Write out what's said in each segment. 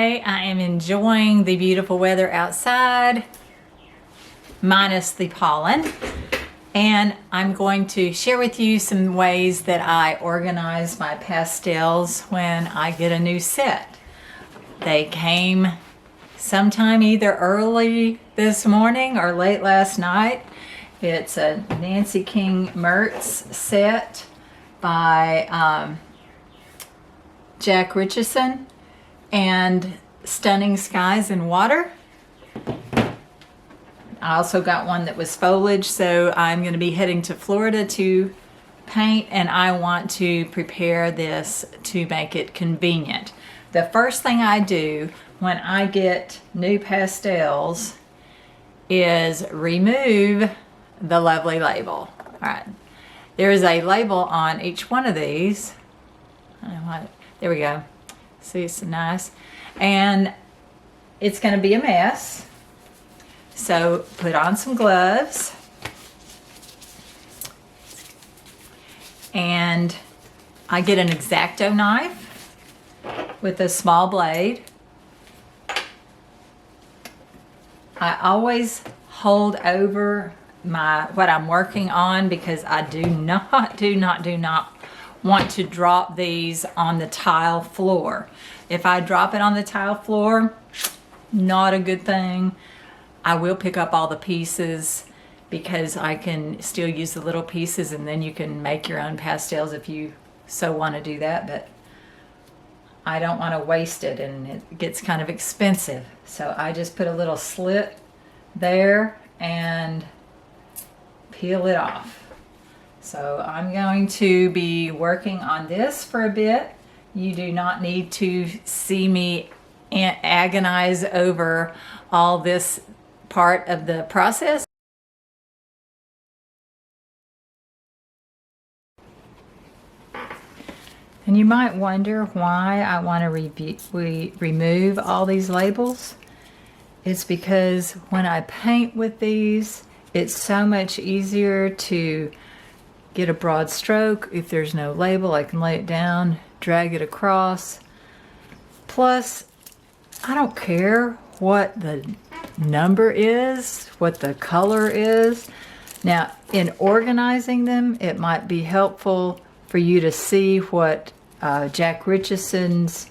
Today I am enjoying the beautiful weather outside, minus the pollen, and I'm going to share with you some ways that I organize my pastels when I get a new set. They came sometime either early this morning or late last night. It's a Nancie King Mertz set by Jack Richardson and Stunning Skies and Water. I also got one that was foliage, so I'm going to be heading to Florida to paint, and I want to prepare this to make it convenient. The first thing I do when I get new pastels is remove the lovely label. All right, there is a label on each one of these. There we go. See, it's nice. And it's going to be a mess. So put on some gloves. And I get an X-Acto knife with a small blade. I always hold over what I'm working on because I do not want to drop these on the tile floor. If I drop it on the tile floor, not a good thing. I will pick up all the pieces because I can still use the little pieces, and then you can make your own pastels if you so want to do that, but I don't want to waste it and it gets kind of expensive. So I just put a little slit there and peel it off. So I'm going to be working on this for a bit. You do not need to see me agonize over all this part of the process. And you might wonder why I want to remove all these labels. It's because when I paint with these, it's so much easier to get a broad stroke. If there's no label, I can lay it down, drag it across. Plus, I don't care what the number is, what the color is. Now, in organizing them, it might be helpful for you to see what Jack Richardson's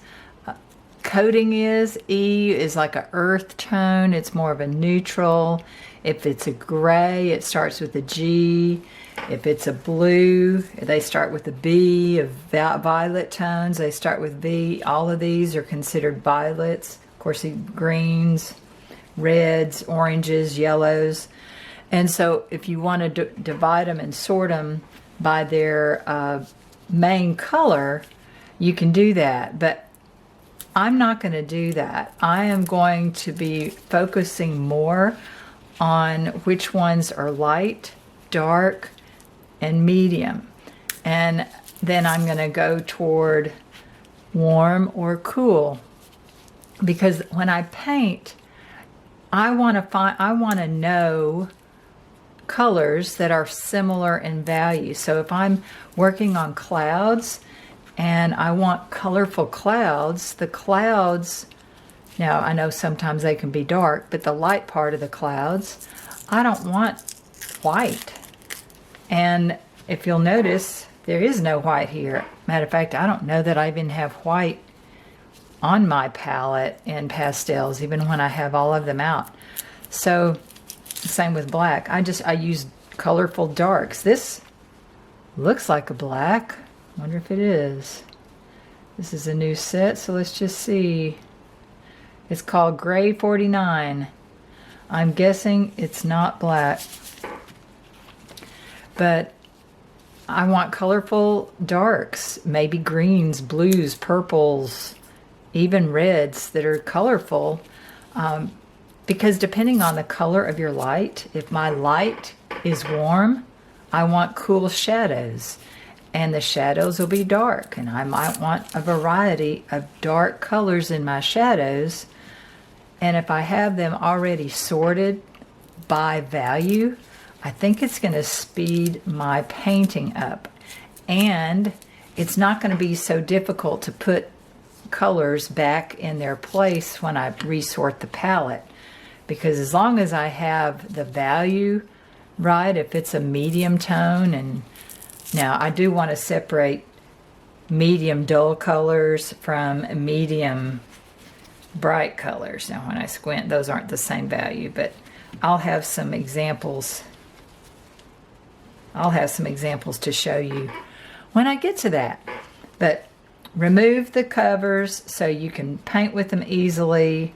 coating is. E is like an earth tone. It's more of a neutral. If it's a gray, it starts with a G. If it's a blue, they start with a B. Of violet tones, they start with V. All of these are considered violets. Of course, the greens, reds, oranges, yellows. And so if you want to divide them and sort them by their main color, you can do that. But I'm not going to do that. I am going to be focusing more on which ones are light, dark, and medium. And then I'm going to go toward warm or cool. Because when I paint, I want to know colors that are similar in value. So if I'm working on clouds and I want colorful clouds, the clouds, now I know sometimes they can be dark, but the light part of the clouds, I don't want white. And if you'll notice, there is no white here. Matter of fact, I don't know that I even have white on my palette in pastels, even when I have all of them out. So same with black. I use colorful darks. This looks like a black. Wonder if it is. This is a new set, so let's just see. It's called Gray 49. I'm guessing it's not black. But I want colorful darks, maybe greens, blues, purples, even reds that are colorful. Because depending on the color of your light, if my light is warm, I want cool shadows. And the shadows will be dark. And I might want a variety of dark colors in my shadows. And if I have them already sorted by value, I think it's going to speed my painting up. And it's not going to be so difficult to put colors back in their place when I resort the palette. Because as long as I have the value right, if it's a medium tone, and now I do want to separate medium dull colors from medium bright colors. Now when I squint, those aren't the same value, but I'll have some examples. I'll have some examples to show you when I get to that. But remove the covers so you can paint with them easily.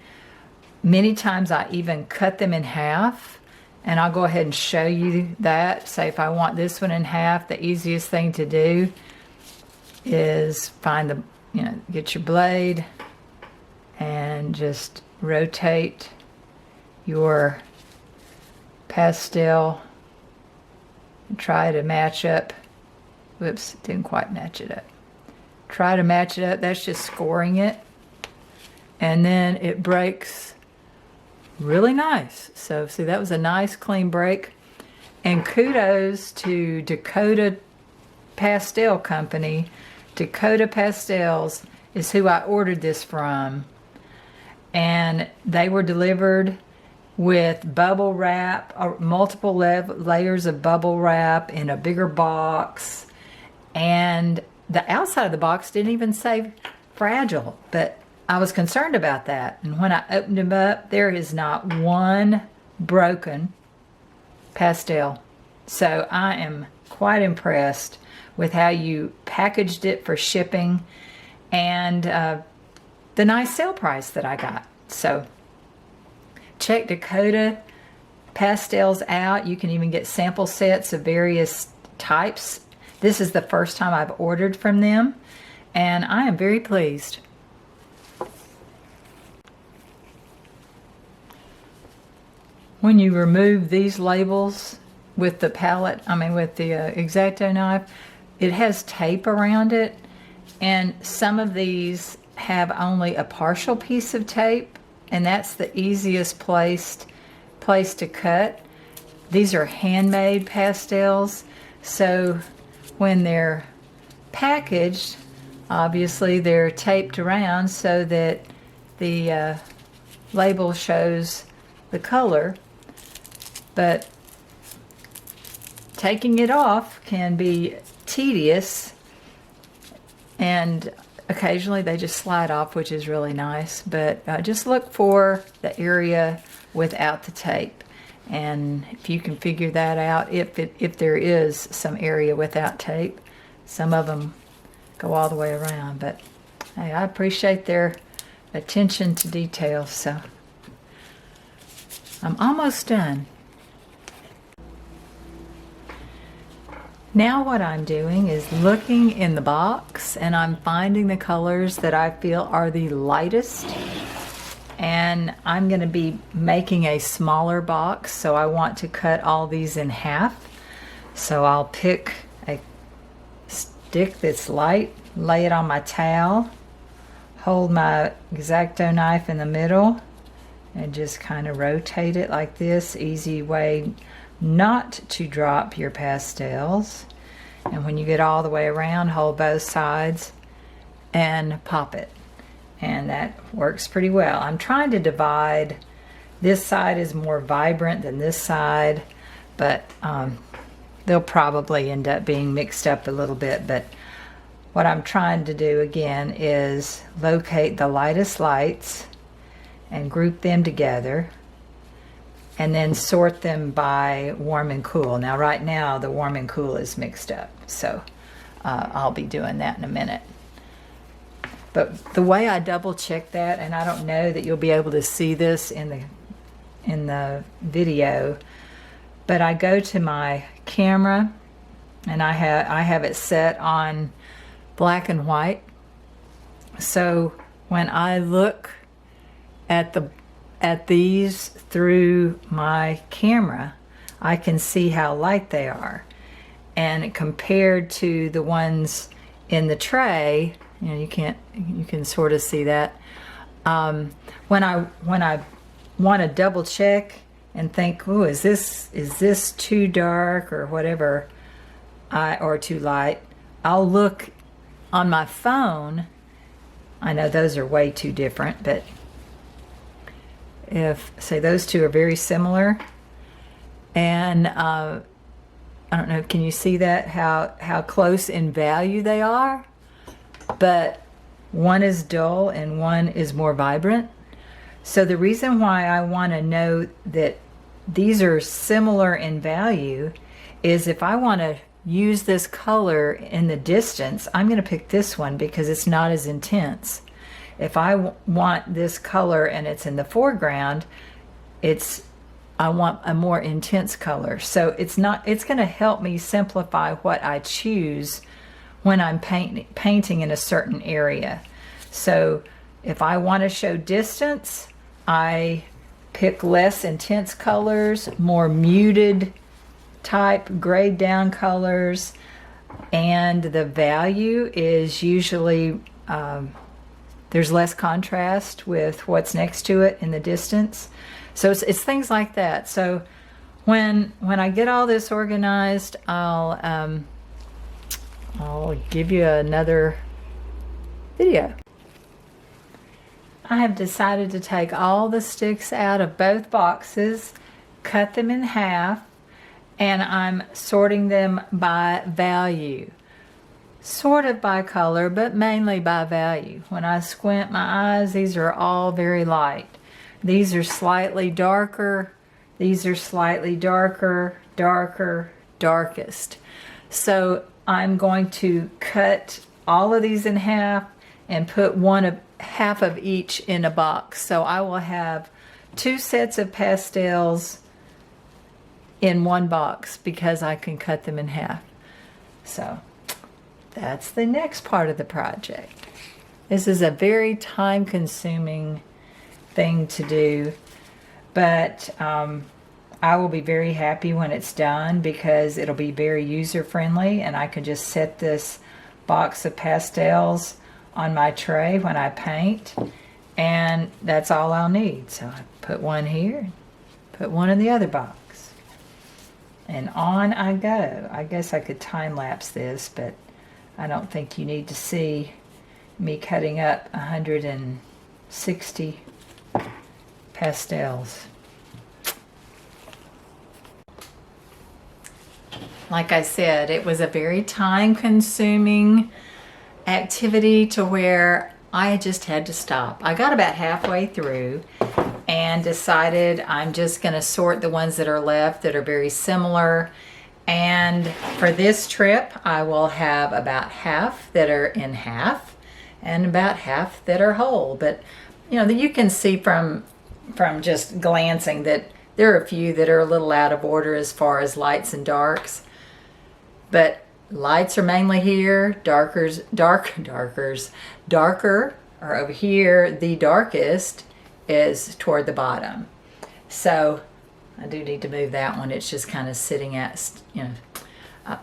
Many times I even cut them in half, and I'll go ahead and show you that. Say if I want this one in half, the easiest thing to do is find the, get your blade and just rotate your pastel and try to match up. Whoops, didn't quite match it up. Try to match it up. That's just scoring it. And then it breaks really nice. So see, that was a nice clean break. And kudos to Dakota Pastel Company. Dakota Pastels is who I ordered this from. And they were delivered with bubble wrap, multiple layers of bubble wrap in a bigger box. And the outside of the box didn't even say fragile, but I was concerned about that. And when I opened them up, there is not one broken pastel. So I am quite impressed with how you packaged it for shipping and the nice sale price that I got. So check Dakota Pastels out. You can even get sample sets of various types. This is the first time I've ordered from them, and I am very pleased. When you remove these labels with the palette, with the X-Acto knife, it has tape around it, and some of these have only a partial piece of tape, and that's the easiest place to cut. These are handmade pastels, so when they're packaged, obviously they're taped around so that the label shows the color, but taking it off can be tedious, and occasionally they just slide off, which is really nice. But just look for the area without the tape, and if you can figure that out, if there is some area without tape. Some of them go all the way around, but hey, I appreciate their attention to detail. So I'm almost done. Now what I'm doing is looking in the box, and I'm finding the colors that I feel are the lightest, and I'm going to be making a smaller box, so I want to cut all these in half. So I'll pick a stick that's light, lay it on my towel, hold my X-Acto knife in the middle, and just kind of rotate it like this. Easy way not to drop your pastels. And when you get all the way around, hold both sides and pop it, and that works pretty well. I'm trying to divide. This side is more vibrant than this side, but they'll probably end up being mixed up a little bit. But what I'm trying to do again is locate the lightest lights and group them together, and then sort them by warm and cool. Now right now the warm and cool is mixed up, so I'll be doing that in a minute. But the way I double check that, and I don't know that you'll be able to see this in the video, but I go to my camera and I have it set on black and white. So when I look at these through my camera, I can see how light they are, and compared to the ones in the tray, you can sort of see that. When I want to double check and think, oh, is this too dark or whatever, or too light, I'll look on my phone I know those are way too different, but if, say, those two are very similar, and I don't know, can you see that, how close in value they are? But one is dull and one is more vibrant. So the reason why I want to know that these are similar in value is if I want to use this color in the distance, I'm going to pick this one because it's not as intense. If I want this color and it's in the foreground, I want a more intense color. So it's going to help me simplify what I choose when I'm painting in a certain area. So if I want to show distance, I pick less intense colors, more muted type grayed down colors, and the value is usually there's less contrast with what's next to it in the distance. So it's things like that. So when I get all this organized, I'll give you another video. I have decided to take all the sticks out of both boxes, cut them in half, and I'm sorting them by value. Sort of by color, but mainly by value. When I squint my eyes, these are all very light. These are slightly darker. These are slightly darker, darker, darkest. So I'm going to cut all of these in half and put half of each in a box. So I will have 2 sets of pastels in one box because I can cut them in half. So that's the next part of the project. This is a very time-consuming thing to do, but I will be very happy when it's done because it'll be very user-friendly, and I can just set this box of pastels on my tray when I paint, and that's all I'll need. So I put one here, put one in the other box, and on I go. I guess I could time-lapse this, but I don't think you need to see me cutting up 160 pastels. Like I said, it was a very time-consuming activity to where I just had to stop. I got about halfway through and decided I'm just going to sort the ones that are left that are very similar. And for this trip, I will have about half that are in half and about half that are whole. But you know, you can see from just glancing that there are a few that are a little out of order as far as lights and darks. But lights are mainly here, darker are over here. The darkest is toward the bottom. So I do need to move that one. It's just kind of sitting at, you know,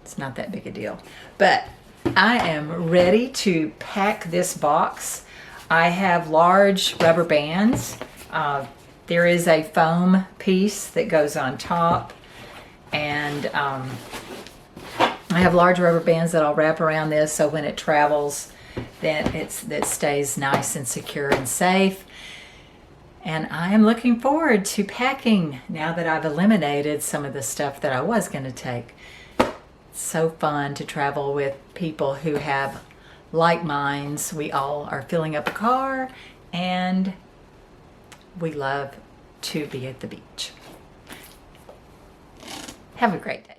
it's not that big a deal. But I am ready to pack this box. I have large rubber bands. There is a foam piece that goes on top, and I have large rubber bands that I'll wrap around this so when it travels, then it stays nice and secure and safe. And I am looking forward to packing now that I've eliminated some of the stuff that I was going to take. It's so fun to travel with people who have like minds. We all are filling up a car and we love to be at the beach. Have a great day.